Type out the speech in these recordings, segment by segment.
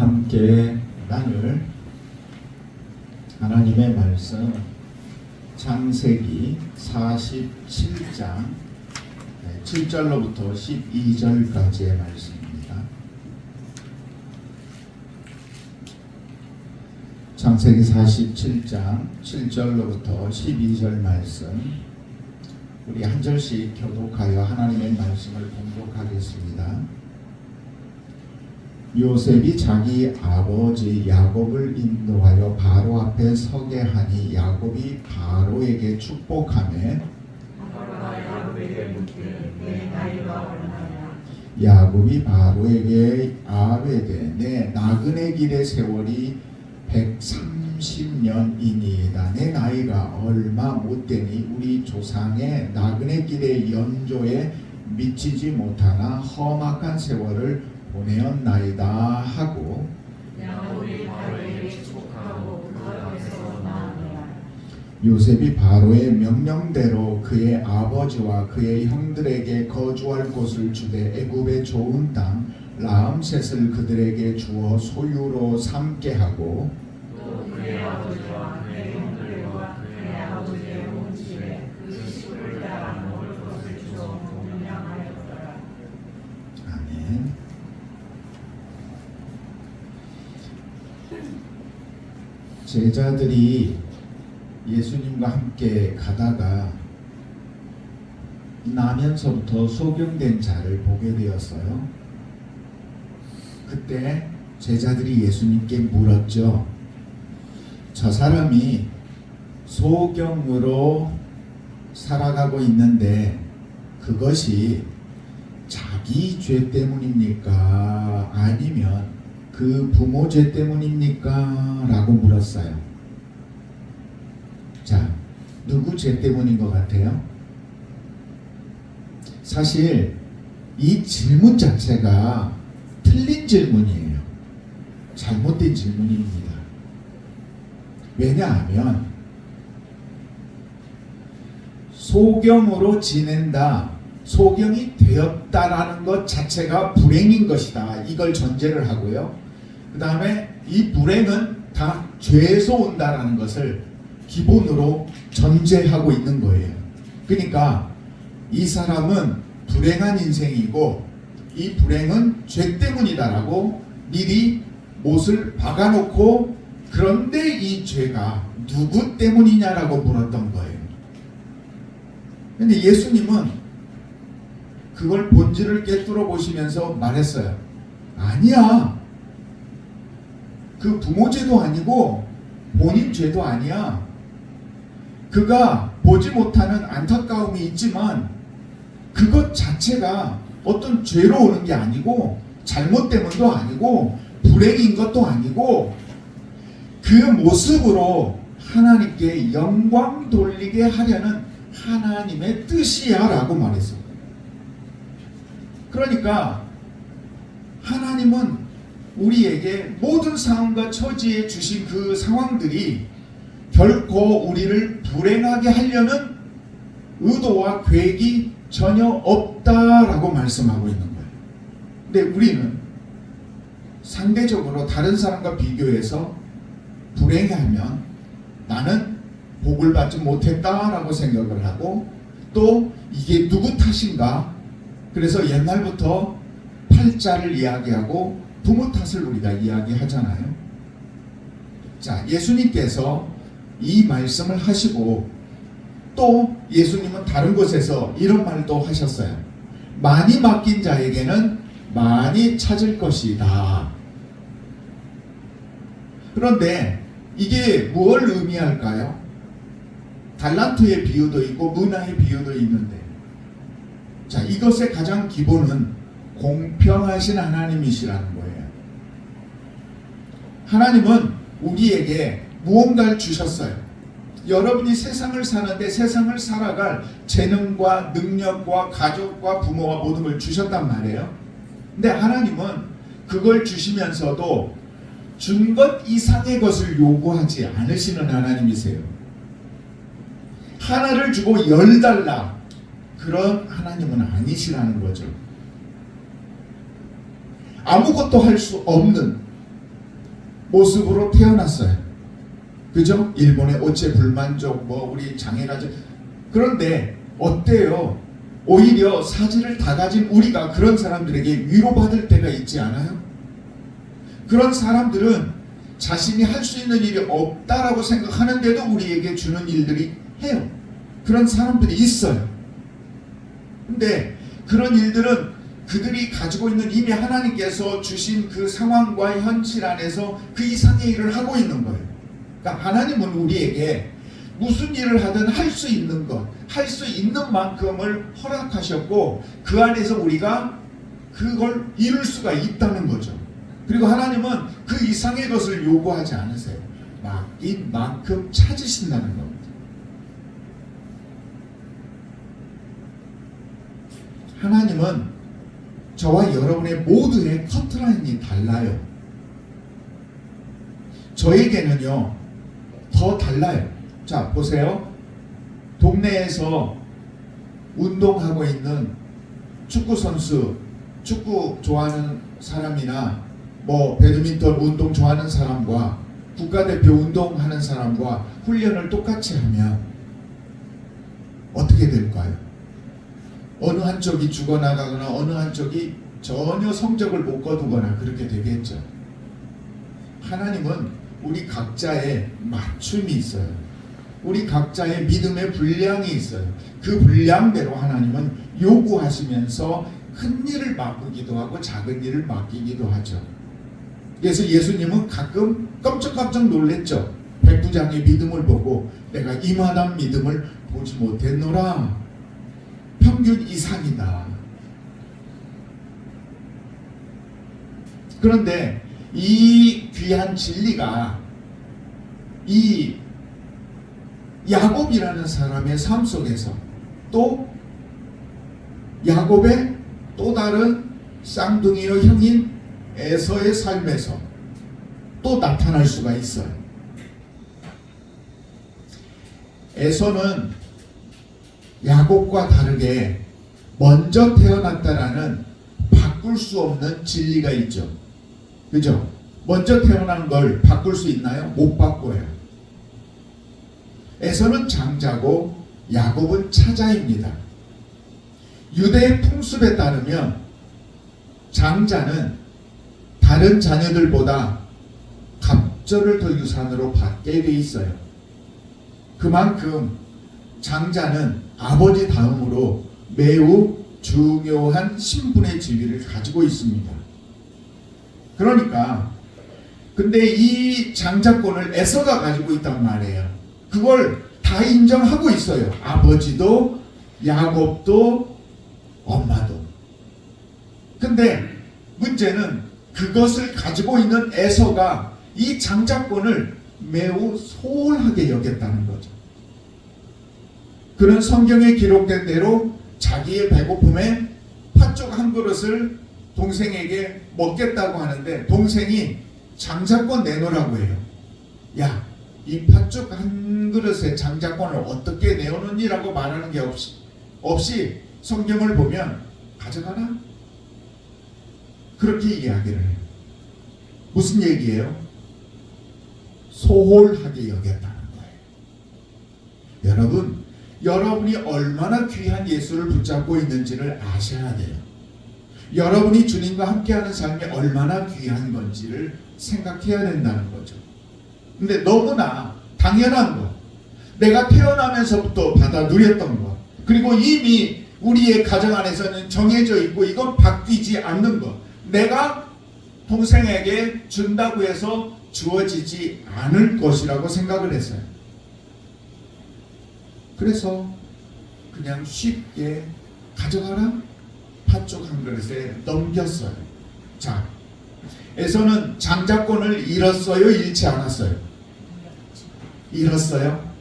함께 나눌 하나님의 말씀 창세기 47장 7절로부터 12절까지의 말씀입니다. 창세기 47장 7절로부터 12절 말씀, 우리 한 절씩 교독하여 하나님의 말씀을 봉독하겠습니다. 요셉이 자기 아버지 야곱을 인도하여 바로 앞에 서게 하니 야곱이 바로에게 축복하며 야곱이 바로에게 아뢰되 내 나그네 길의 세월이 130년이니이다. 내 나이가 얼마 못되니 우리 조상의 나그네 길의 연조에 미치지 못하나 험악한 세월을 보내었나이다 하고 요셉이 바로의 명령대로 그의 아버지와 그의 형들에게 거주할 곳을 주되 애굽의 좋은 땅 라암셋을 그들에게 주어 소유로 삼게 하고 또 그의 아버지와 그의 형들과 그의 아버지의 온 집에 그 식구를 따라 먹을 것을 주어 명령하였더라. 아멘. 제자들이 예수님과 함께 가다가 나면서부터 소경된 자를 보게 되었어요. 그때 제자들이 예수님께 물었죠. 저 사람이 소경으로 살아가고 있는데 그것이 자기 죄 때문입니까? 아니면 그 부모 죄 때문입니까? 라고 물었어요. 자, 누구 죄 때문인 것 같아요? 사실 이 질문 자체가 틀린 질문이에요. 잘못된 질문입니다. 왜냐하면 소경으로 지낸다, 소경이 되었다라는 것 자체가 불행인 것이다. 이걸 전제를 하고요. 그 다음에 이 불행은 다 죄에서 온다라는 것을 기본으로 전제하고 있는 거예요. 그러니까 이 사람은 불행한 인생이고 이 불행은 죄 때문이다라고 미리 못을 박아놓고, 그런데 이 죄가 누구 때문이냐라고 물었던 거예요. 근데 예수님은 그걸 본질을 깨뚫어 보시면서 말했어요. 아니야. 그 부모 죄도 아니고 본인 죄도 아니야. 그가 보지 못하는 안타까움이 있지만 그것 자체가 어떤 죄로 오는 게 아니고 잘못 때문도 아니고 불행인 것도 아니고 그 모습으로 하나님께 영광 돌리게 하려는 하나님의 뜻이야 라고 말했어요. 그러니까 하나님은 우리에게 모든 상황과 처지에 주신 그 상황들이 결코 우리를 불행하게 하려는 의도와 계획이 전혀 없다라고 말씀하고 있는 거예요. 근데 우리는 상대적으로 다른 사람과 비교해서 불행해하면 나는 복을 받지 못했다라고 생각을 하고, 또 이게 누구 탓인가? 그래서 옛날부터 팔자를 이야기하고 부모 탓을 우리가 이야기하잖아요. 자, 예수님께서 이 말씀을 하시고 또 예수님은 다른 곳에서 이런 말도 하셨어요. 많이 맡긴 자에게는 많이 찾을 것이다. 그런데 이게 무엇을 의미할까요? 달란트의 비유도 있고 문화의 비유도 있는데, 자, 이것의 가장 기본은 공평하신 하나님이시라는 거예요. 하나님은 우리에게 무언가를 주셨어요. 여러분이 세상을 사는데 세상을 살아갈 재능과 능력과 가족과 부모와 모든 걸 주셨단 말이에요. 근데 하나님은 그걸 주시면서도 준 것 이상의 것을 요구하지 않으시는 하나님이세요. 하나를 주고 10달라 그런 하나님은 아니시라는 거죠. 아무것도 할 수 없는 모습으로 태어났어요. 그죠? 일본의 오체 불만족, 우리 장애가족. 그런데 어때요? 오히려 사지를 다 가진 우리가 그런 사람들에게 위로받을 때가 있지 않아요? 그런 사람들은 자신이 할 수 있는 일이 없다라고 생각하는데도 우리에게 주는 일들이 해요. 그런 사람들이 있어요. 근데 그런 일들은 그들이 가지고 있는 이미 하나님께서 주신 그 상황과 현실 안에서 그 이상의 일을 하고 있는 거예요. 그러니까 하나님은 우리에게 무슨 일을 하든 할 수 있는 것, 할 수 있는 만큼을 허락하셨고 그 안에서 우리가 그걸 이룰 수가 있다는 거죠. 그리고 하나님은 그 이상의 것을 요구하지 않으세요. 맡긴 만큼 찾으신다는 겁니다. 하나님은 저와 여러분의 모두의 커트라인이 달라요. 저에게는요 더 달라요. 자 보세요. 동네에서 운동하고 있는 축구 선수, 축구 좋아하는 사람이나 배드민턴 운동 좋아하는 사람과 국가대표 운동하는 사람과 훈련을 똑같이 하면 어떻게 될까요? 어느 한쪽이 죽어나가거나 어느 한쪽이 전혀 성적을 못 거두거나 그렇게 되겠죠. 하나님은 우리 각자의 맞춤이 있어요. 우리 각자의 믿음의 분량이 있어요. 그 분량대로 하나님은 요구하시면서 큰 일을 바꾸기도 하고 작은 일을 맡기기도 하죠. 그래서 예수님은 가끔 깜짝깜짝 놀랬죠. 백부장의 믿음을 보고 내가 이만한 믿음을 보지 못했노라. 평균 이상이다. 그런데 이 귀한 진리가 이 야곱이라는 사람의 삶 속에서 또 야곱의 또 다른 쌍둥이의 형인 에서의 삶에서 또 나타날 수가 있어요. 에서는 야곱과 다르게 먼저 태어났다라는 바꿀 수 없는 진리가 있죠. 그죠? 먼저 태어난 걸 바꿀 수 있나요? 못 바꿔요. 에서는 장자고 야곱은 차자입니다. 유대의 풍습에 따르면 장자는 다른 자녀들보다 갑절을 더 유산으로 받게 돼 있어요. 그만큼 장자는 아버지 다음으로 매우 중요한 신분의 지위를 가지고 있습니다. 그러니까 근데 이 장자권을 에서가 가지고 있단 말이에요. 그걸 다 인정하고 있어요. 아버지도 야곱도 엄마도. 근데 문제는 그것을 가지고 있는 에서가 이 장자권을 매우 소홀하게 여겼다는 거죠. 그는 성경에 기록된 대로 자기의 배고픔에 팥죽 한 그릇을 동생에게 먹겠다고 하는데 동생이 장자권 내놓으라고 해요. 야, 이 팥죽 한 그릇에 장자권을 어떻게 내놓느니라고 말하는 게 없이 성경을 보면 가져가라. 그렇게 이야기를 해요. 무슨 얘기예요? 소홀하게 여겼다는 거예요. 여러분, 여러분이 얼마나 귀한 예수를 붙잡고 있는지를 아셔야 돼요. 여러분이 주님과 함께하는 삶이 얼마나 귀한 건지를 생각해야 된다는 거죠. 근데 너무나 당연한 것, 내가 태어나면서부터 받아 누렸던 것, 그리고 이미 우리의 가정 안에서는 정해져 있고 이건 바뀌지 않는 것, 내가 동생에게 준다고 해서 주어지지 않을 것이라고 생각을 했어요. 그래서 그냥 쉽게 가져가라, 팥죽 한 그릇에 넘겼어요. 자, 에서는 장자권을 잃었어요, 잃지 않았어요? 잃었어요.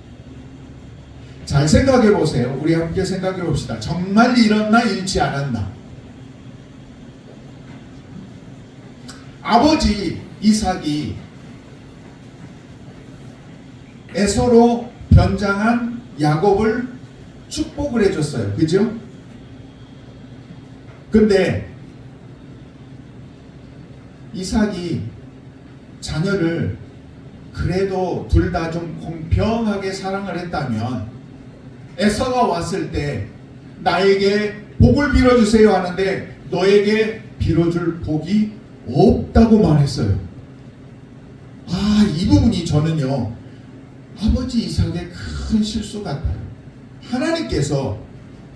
잘 생각해 보세요. 우리 함께 생각해 봅시다. 정말 잃었나, 잃지 않았나? 아버지 이삭이 에서로 변장한 야곱을 축복을 해줬어요. 그죠? 근데 이삭이 자녀를 그래도 둘 다 좀 공평하게 사랑을 했다면 에서가 왔을 때 나에게 복을 빌어주세요 하는데 너에게 빌어줄 복이 없다고 말했어요. 이 부분이 저는요 아버지 이삭의 큰 실수 같아요. 하나님께서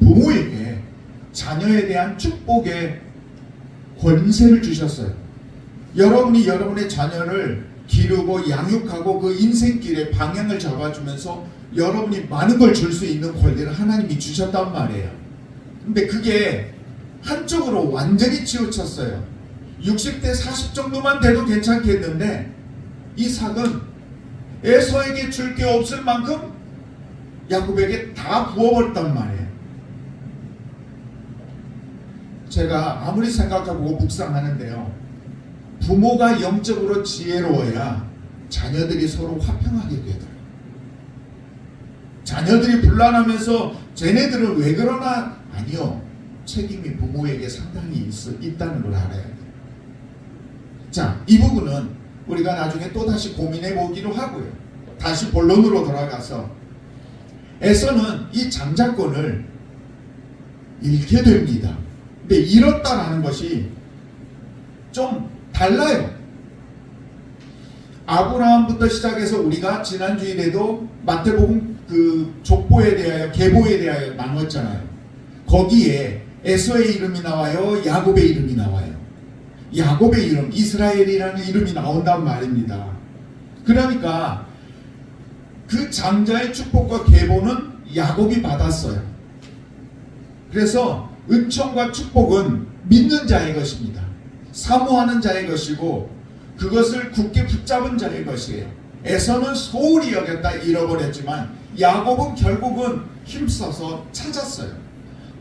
부모에게 자녀에 대한 축복의 권세를 주셨어요. 여러분이 여러분의 자녀를 기르고 양육하고 그 인생길의 방향을 잡아주면서 여러분이 많은 걸 줄 수 있는 권리를 하나님이 주셨단 말이에요. 근데 그게 한쪽으로 완전히 치우쳤어요. 60대 40 정도만 돼도 괜찮겠는데 이삭은 에서에게 줄 게 없을 만큼 야곱에게 다 부어버렸단 말이에요. 제가 아무리 생각하고 묵상하는데요, 부모가 영적으로 지혜로워야 자녀들이 서로 화평하게 되더라고요. 자녀들이 불안하면서 쟤네들은 왜 그러나? 아니요, 책임이 부모에게 상당히 있다는 걸 알아야 돼요. 자, 이 부분은 우리가 나중에 또 다시 고민해 보기로 하고요. 다시 본론으로 돌아가서 에서는 이 장자권을 잃게 됩니다. 근데 잃었다라는 것이 좀 달라요. 아브라함부터 시작해서 우리가 지난 주일에도 마태복음 그 족보에 대하여 계보에 대하여 나눴잖아요. 거기에 에서의 이름이 나와요, 야곱의 이름이 나와요. 야곱의 이름, 이스라엘이라는 이름이 나온단 말입니다. 그러니까 그 장자의 축복과 계보는 야곱이 받았어요. 그래서 은총과 축복은 믿는 자의 것입니다. 사모하는 자의 것이고 그것을 굳게 붙잡은 자의 것이에요. 에서는 소홀히 여겼다 잃어버렸지만 야곱은 결국은 힘써서 찾았어요.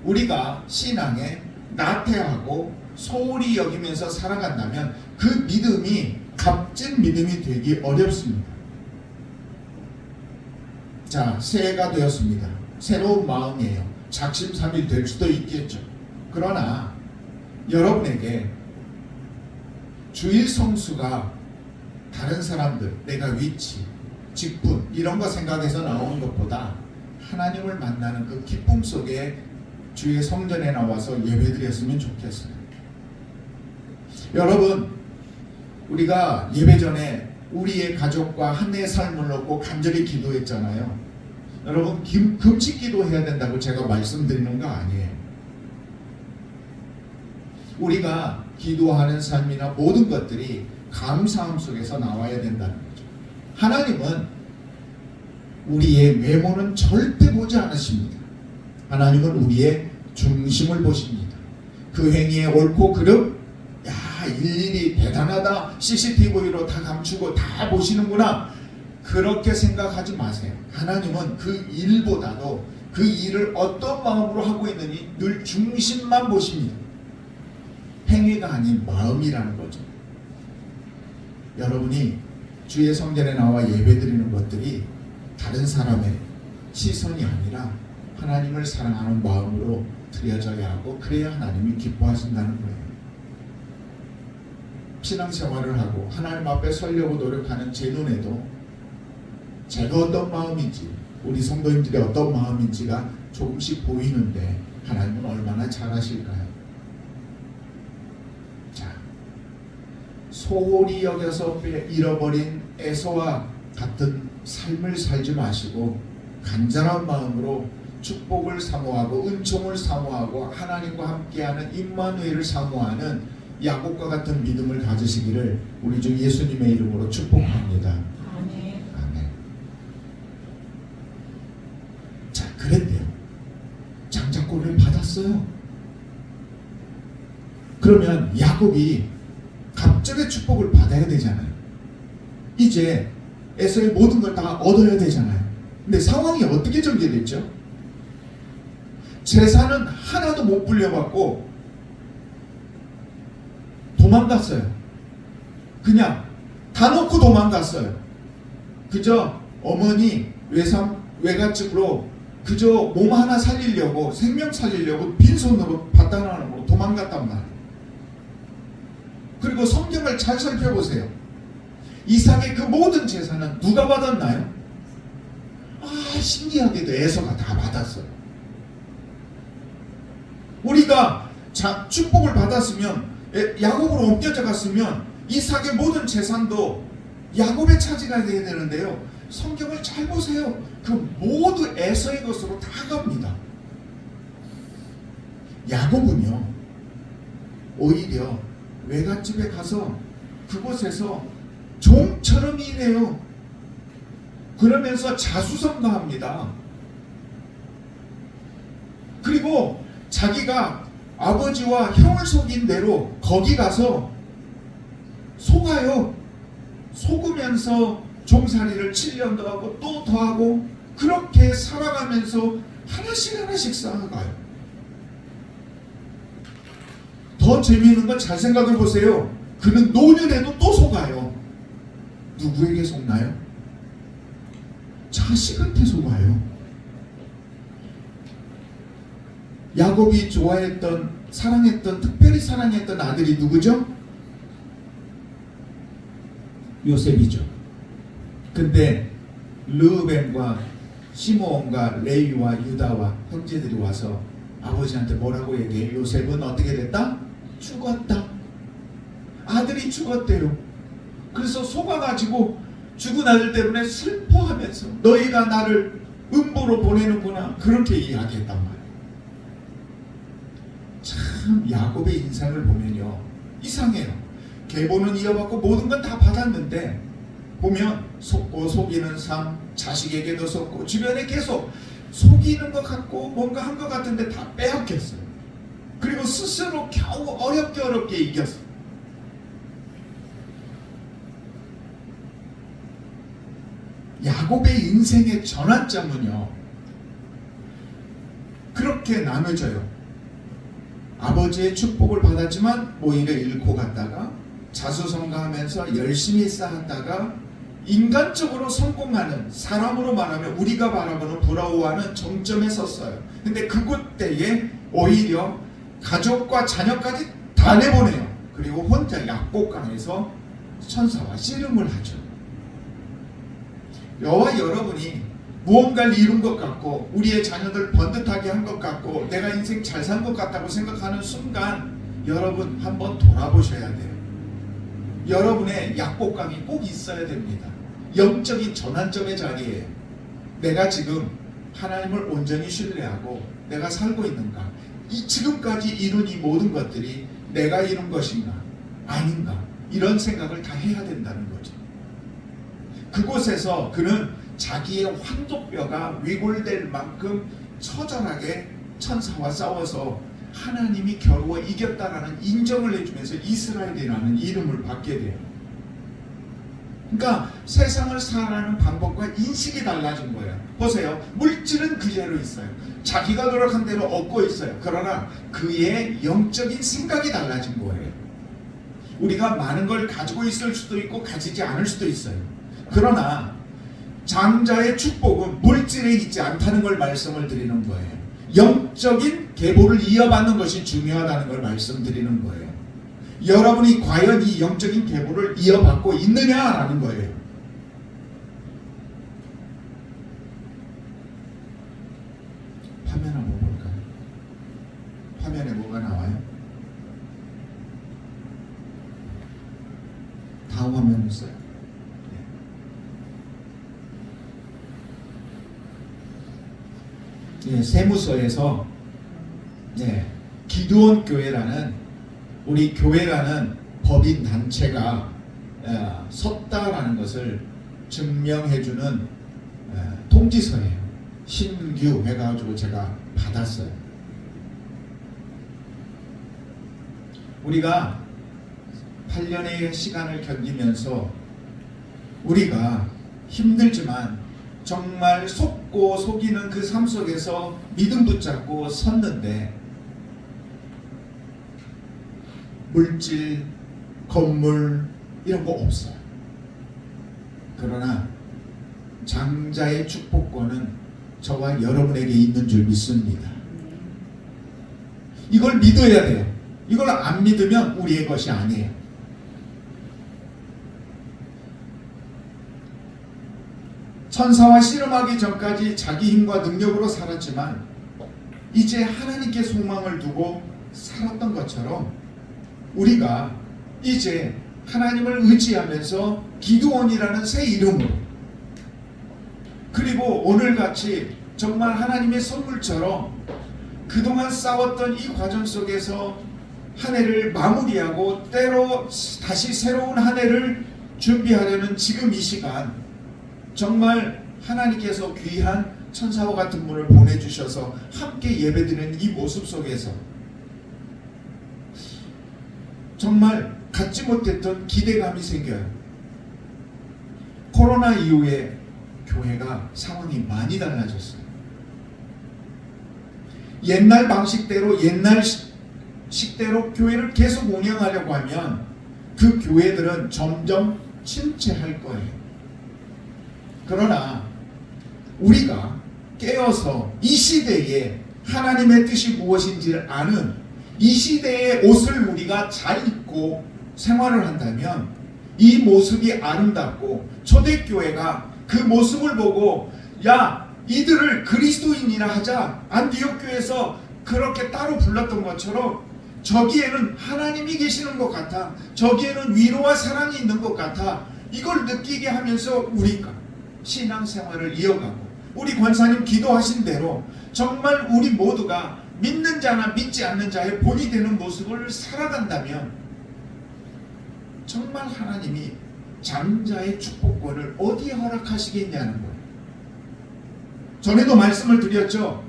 우리가 신앙에 나태하고 소홀히 여기면서 살아간다면 그 믿음이 값진 믿음이 되기 어렵습니다. 자, 새해가 되었습니다. 새로운 마음이에요. 작심삼일 될 수도 있겠죠. 그러나 여러분에게 주일 성수가 다른 사람들, 내가 위치, 직분 이런 거 생각해서 나오는 것보다 하나님을 만나는 그 기쁨 속에 주의 성전에 나와서 예배드렸으면 좋겠어요. 여러분, 우리가 예배 전에 우리의 가족과 한 해의 삶을 놓고 간절히 기도했잖아요. 여러분, 금식 기도해야 된다고 제가 말씀드리는 거 아니에요. 우리가 기도하는 삶이나 모든 것들이 감사함 속에서 나와야 된다는 거죠. 하나님은 우리의 외모는 절대 보지 않으십니다. 하나님은 우리의 중심을 보십니다. 그 행위의 옳고 그름, 일일이 대단하다, CCTV로 다 감추고 다 보시는구나, 그렇게 생각하지 마세요. 하나님은 그 일보다도 그 일을 어떤 마음으로 하고 있느니 늘 중심만 보십니다. 행위가 아닌 마음이라는 거죠. 여러분이 주의 성전에 나와 예배드리는 것들이 다른 사람의 시선이 아니라 하나님을 사랑하는 마음으로 드려져야 하고, 그래야 하나님이 기뻐하신다는 거예요. 신앙생활을 하고 하나님 앞에 서려고 노력하는 제 눈에도 제가 어떤 마음인지, 우리 성도님들이 어떤 마음인지가 조금씩 보이는데 하나님은 얼마나 잘 아실까요? 자, 소홀히 여겨서 잃어버린 에서와 같은 삶을 살지 마시고 간절한 마음으로 축복을 사모하고 은총을 사모하고 하나님과 함께하는 임마누엘을 사모하는 야곱과 같은 믿음을 가지시기를 우리 주 예수님의 이름으로 축복합니다. 아멘. 아멘. 자, 그랬대요. 장자권을 받았어요. 그러면 야곱이 갑절의 축복을 받아야 되잖아요. 이제 에서의 모든 걸 다 얻어야 되잖아요. 근데 상황이 어떻게 전개됐죠? 재산은 하나도 못 불려받고 도망갔어요. 그냥 다 놓고 도망갔어요. 그저 어머니 외갓집으로 그저 몸 하나 살리려고, 생명 살리려고 빈손으로 바다나는 도망갔단 말이에요. 그리고 성경을 잘 살펴보세요. 이삭의 그 모든 재산은 누가 받았나요? 신기하게도 에서가 다 받았어요. 우리가 축복을 받았으면, 야곱으로 옮겨져 갔으면 이삭의 모든 재산도 야곱의 차지가 돼야 되는데요. 성경을 잘 보세요. 그 모두 에서의 것으로 다 갑니다. 야곱은요, 오히려 외갓집에 가서 그곳에서 종처럼 일해요. 그러면서 자수성가합니다. 그리고 자기가 아버지와 형을 속인 대로 거기 가서 속아요. 속으면서 종살이를 7년도 하고 또 더하고 그렇게 살아가면서 하나씩 쌓아가요. 더 재미있는 건 잘 생각해 보세요. 그는 노년에도 또 속아요. 누구에게 속나요? 자식한테 속아요. 야곱이 좋아했던, 사랑했던, 특별히 사랑했던 아들이 누구죠? 요셉이죠. 근데 르우벤과 시므온과 레위와 유다와 형제들이 와서 아버지한테 뭐라고 얘기해? 요셉은 어떻게 됐다? 죽었다. 아들이 죽었대요. 그래서 속아가지고 죽은 아들 때문에 슬퍼하면서 너희가 나를 음보로 보내는구나, 그렇게 이야기했단 말이에요. 참 야곱의 인생을 보면요, 이상해요. 계보는 이어받고 모든 건 다 받았는데 보면 속고 속이는 삶, 자식에게도 속고 주변에 계속 속이는 것 같고 뭔가 한 것 같은데 다 빼앗겼어요. 그리고 스스로 겨우 어렵게 이겼어요. 야곱의 인생의 전환점은요, 그렇게 나눠져요. 아버지의 축복을 받았지만 오히려 잃고 갔다가, 자수성가하면서 열심히 쌓았다가 인간적으로 성공하는, 사람으로 말하면 우리가 바라보는 부러워하는 정점에 섰어요. 근데 그때에 오히려 가족과 자녀까지 다 내보내요. 그리고 혼자 약복강에서 천사와 씨름을 하죠. 저와 여러분이 무언가를 이룬 것 같고 우리의 자녀들 번듯하게 한 것 같고 내가 인생 잘 산 것 같다고 생각하는 순간, 여러분 한번 돌아보셔야 돼요. 여러분의 약복강이 꼭 있어야 됩니다. 영적인 전환점의 자리에 내가 지금 하나님을 온전히 신뢰하고 내가 살고 있는가, 지금까지 이룬 이 모든 것들이 내가 이룬 것인가 아닌가, 이런 생각을 다 해야 된다는 거죠. 그곳에서 그는 자기의 환도뼈가 위골될 만큼 처절하게 천사와 싸워서 하나님이 겨루어 이겼다라는 인정을 해주면서 이스라엘이라는 이름을 받게 돼요. 그러니까 세상을 살아가는 방법과 인식이 달라진 거예요. 보세요. 물질은 그대로 있어요. 자기가 노력한 대로 얻고 있어요. 그러나 그의 영적인 생각이 달라진 거예요. 우리가 많은 걸 가지고 있을 수도 있고 가지지 않을 수도 있어요. 그러나 장자의 축복은 물질에 있지 않다는 걸 말씀을 드리는 거예요. 영적인 계보를 이어받는 것이 중요하다는 걸 말씀드리는 거예요. 여러분이 과연 이 영적인 계보를 이어받고 있느냐라는 거예요. 화면 한번 볼까요? 화면에 뭐가 나와요? 다음 화면 있어요. 세무서에서 기드온 교회라는, 우리 교회라는 법인 단체가 섰다라는 것을 증명해주는 통지서예요. 신규 해가지고 제가 받았어요. 우리가 8년의 시간을 견디면서 우리가 힘들지만 정말 속고 속이는 그 삶 속에서 믿음 붙잡고 섰는데, 물질, 건물 이런 거 없어요. 그러나 장자의 축복권은 저와 여러분에게 있는 줄 믿습니다. 이걸 믿어야 돼요. 이걸 안 믿으면 우리의 것이 아니에요. 천사와 씨름하기 전까지 자기 힘과 능력으로 살았지만 이제 하나님께 소망을 두고 살았던 것처럼 우리가 이제 하나님을 의지하면서 기드온이라는 새 이름으로, 그리고 오늘같이 정말 하나님의 선물처럼 그동안 싸웠던 이 과정 속에서 한 해를 마무리하고 때로 다시 새로운 한 해를 준비하려는 지금 이 시간, 정말 하나님께서 귀한 천사와 같은 분을 보내주셔서 함께 예배드리는 이 모습 속에서 정말 갖지 못했던 기대감이 생겨요. 코로나 이후에 교회가 상황이 많이 달라졌어요. 옛날 방식대로, 옛날 식대로 교회를 계속 운영하려고 하면 그 교회들은 점점 침체할 거예요. 그러나 우리가 깨어서 이 시대에 하나님의 뜻이 무엇인지를 아는, 이 시대의 옷을 우리가 잘 입고 생활을 한다면 이 모습이 아름답고 초대교회가 그 모습을 보고 야, 이들을 그리스도인이라 하자, 안디옥 교회에서 그렇게 따로 불렀던 것처럼 저기에는 하나님이 계시는 것 같아, 저기에는 위로와 사랑이 있는 것 같아, 이걸 느끼게 하면서 우리가 신앙생활을 이어가고 우리 권사님 기도하신 대로 정말 우리 모두가 믿는 자나 믿지 않는 자의 본이 되는 모습을 살아간다면 정말 하나님이 장자의 축복권을 어디에 허락하시겠냐는 거예요. 전에도 말씀을 드렸죠.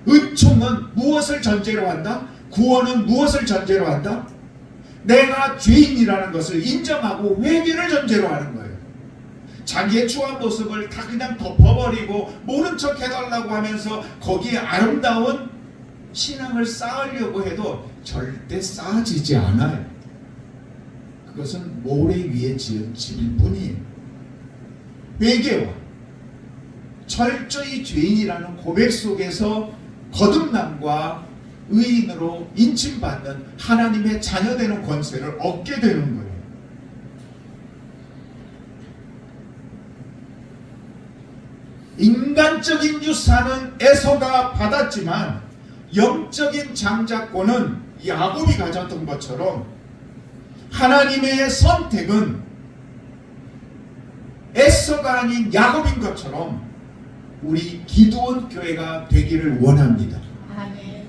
은총은 무엇을 전제로 한다? 구원은 무엇을 전제로 한다? 내가 죄인이라는 것을 인정하고 회개를 전제로 하는 거예요. 자기의 추한 모습을 다 그냥 덮어버리고 모른 척 해달라고 하면서 거기에 아름다운 신앙을 쌓으려고 해도 절대 쌓아지지 않아요. 그것은 모래 위에 지은 집일 뿐이에요. 회개와 철저히 죄인이라는 고백 속에서 거듭남과 의인으로 인침받는 하나님의 자녀되는 권세를 얻게 되는 거예요. 인간적인 유산은 에서가 받았지만 영적인 장자권은 야곱이 가졌던 것처럼 하나님의 선택은 에서가 아닌 야곱인 것처럼 우리 기드온 교회가 되기를 원합니다. 아멘.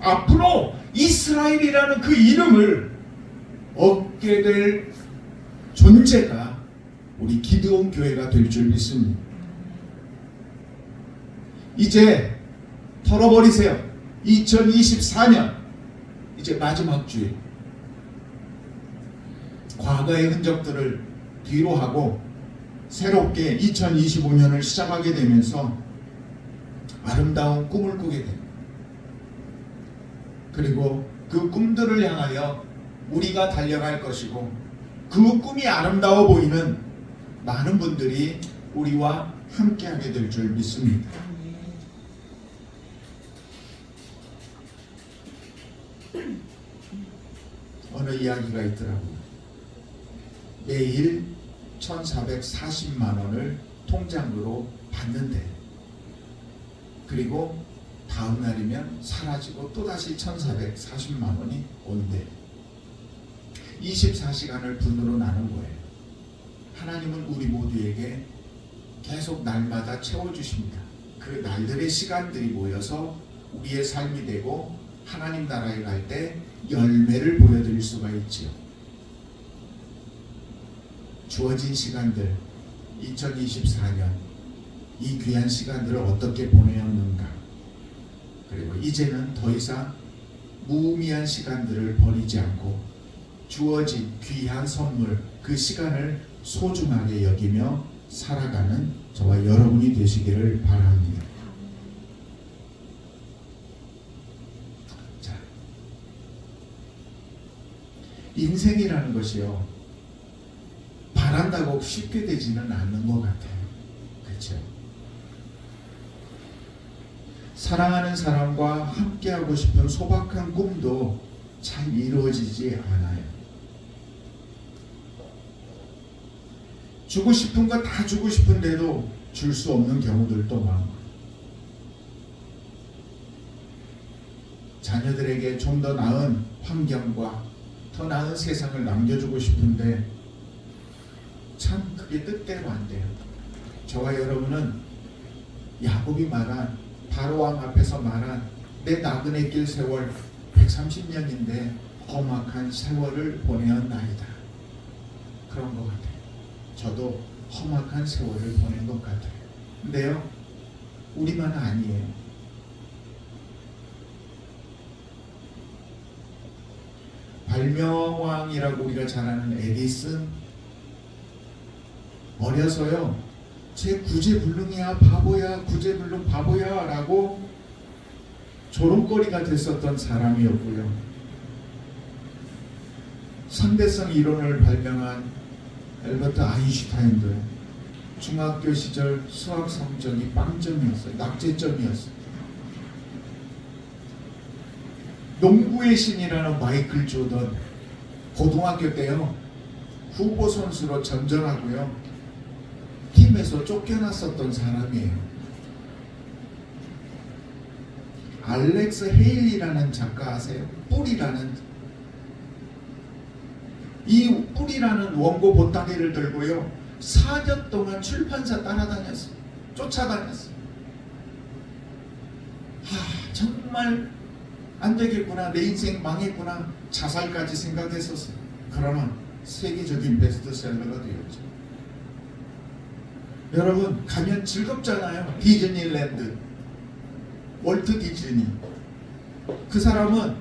앞으로 이스라엘이라는 그 이름을 얻게 될 존재가 우리 기드온 교회가 될 줄 믿습니다. 이제 털어버리세요. 2024년 이제 마지막 주일, 과거의 흔적들을 뒤로 하고 새롭게 2025년을 시작하게 되면서 아름다운 꿈을 꾸게 됩니다. 그리고 그 꿈들을 향하여 우리가 달려갈 것이고 그 꿈이 아름다워 보이는 많은 분들이 우리와 함께하게 될 줄 믿습니다. 어느 이야기가 있더라고요. 매일 1,440만 원을 통장으로 받는데 그리고 다음 날이면 사라지고 또다시 1,440만 원이 온대. 24시간을 분으로 나눈 거예요. 하나님은 우리 모두에게 계속 날마다 채워주십니다. 그 날들의 시간들이 모여서 우리의 삶이 되고 하나님 나라에 갈 때 열매를 보여드릴 수가 있지요. 주어진 시간들, 2024년 이 귀한 시간들을 어떻게 보내었는가, 그리고 이제는 더 이상 무의미한 시간들을 버리지 않고 주어진 귀한 선물, 그 시간을 소중하게 여기며 살아가는 저와 여러분이 되시기를 바랍니다. 자, 인생이라는 것이요, 바란다고 쉽게 되지는 않는 것 같아요. 그렇죠? 사랑하는 사람과 함께하고 싶은 소박한 꿈도 잘 이루어지지 않아요. 주고 싶은 거 다 주고 싶은데도 줄 수 없는 경우들도 많고, 자녀들에게 좀 더 나은 환경과 더 나은 세상을 남겨주고 싶은데 참 그게 뜻대로 안 돼요. 저와 여러분은 야곱이 말한, 바로왕 앞에서 말한 내 나그네 길 세월 130년인데 험악한 세월을 보내었나이다. 그런 것 같아요. 저도 험악한 세월을 보낸 것 같아요. 근데요, 우리만은 아니에요. 발명왕이라고 우리가 잘 아는 에디슨, 어려서요, 쟤 구제불능이야, 바보야, 구제불능 바보야 라고 조롱거리가 됐었던 사람이었고요. 상대성 이론을 발명한 엘버트 아인슈타인도 중학교 시절 수학 성적이 빵점이었어요. 낙제점이었어요. 농구의 신이라는 마이클 조던, 고등학교 때요, 후보 선수로 전전하고요, 팀에서 쫓겨났었던 사람이에요. 알렉스 헤일리라는 작가 아세요? 뿔이라는, 이 뿔이라는 원고 보따리를 들고요 4년 동안 출판사 따라다녔어요. 쫓아다녔어요. 정말 안 되겠구나, 내 인생 망했구나, 자살까지 생각했었어요. 그러나 세계적인 베스트셀러가 되었죠. 여러분, 가면 즐겁잖아요. 디즈니랜드, 월트 디즈니. 그 사람은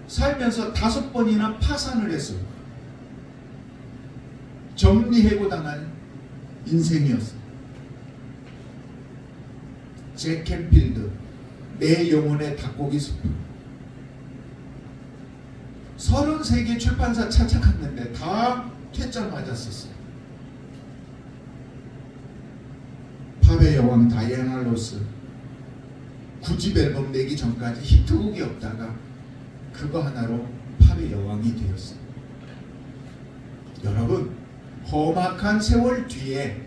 살면서 5번이나 파산을 했어요. 정리해고당한 인생이었어요. 잭 캔필드, 내 영혼의 닭고기 수프. 33개 출판사 찾아갔는데 다 퇴짜 맞았었어요. 팝의 여왕 다이애나 로스 9집 앨범 내기 전까지 히트곡이 없다가 그거 하나로 팝의 여왕이 되었어요. 여러분, 험악한 세월 뒤에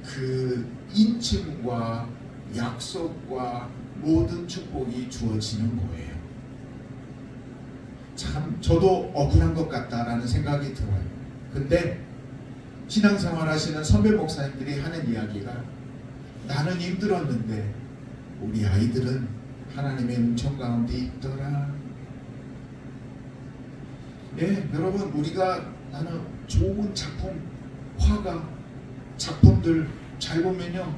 그 인침과 약속과 모든 축복이 주어지는 거예요. 참 저도 억울한 것 같다라는 생각이 들어요. 근데 신앙생활 하시는 선배 목사님들이 하는 이야기가, 나는 힘들었는데 우리 아이들은 하나님의 은총 가운데 있더라. 예, 여러분, 우리가 나는 좋은 작품, 화가, 작품들 잘 보면요,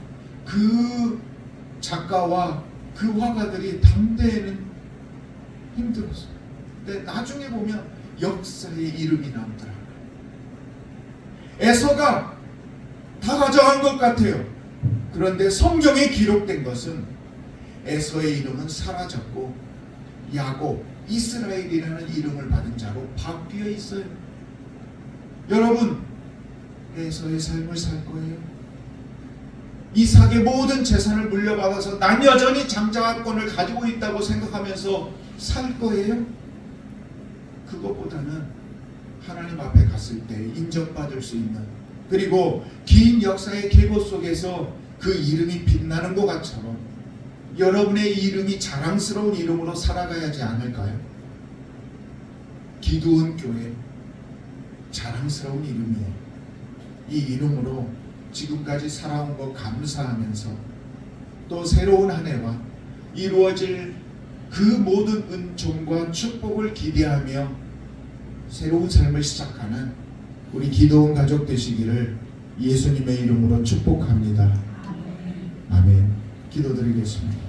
그 작가와 그 화가들이 당대에는 힘들었어요. 근데 나중에 보면 역사의 이름이 남더라고요. 에서가 다 가져간 것 같아요. 그런데 성경에 기록된 것은 에서의 이름은 사라졌고 야곱, 이스라엘이라는 이름을 받은 자로 바뀌어 있어요. 여러분, 에서의 삶을 살 거예요? 이삭의 모든 재산을 물려받아서 난 여전히 장자권을 가지고 있다고 생각하면서 살 거예요? 그것보다는 하나님 앞에 갔을 때 인정받을 수 있는, 그리고 긴 역사의 계보 속에서 그 이름이 빛나는 것 같처럼 여러분의 이름이 자랑스러운 이름으로 살아가야지 않을까요? 기도원 교회 자랑스러운 이름이에요. 이 이름으로 지금까지 살아온 것 감사하면서 또 새로운 한 해와 이루어질 그 모든 은총과 축복을 기대하며 새로운 삶을 시작하는 우리 기도원 가족 되시기를 예수님의 이름으로 축복합니다. 아멘. 기도드리겠습니다.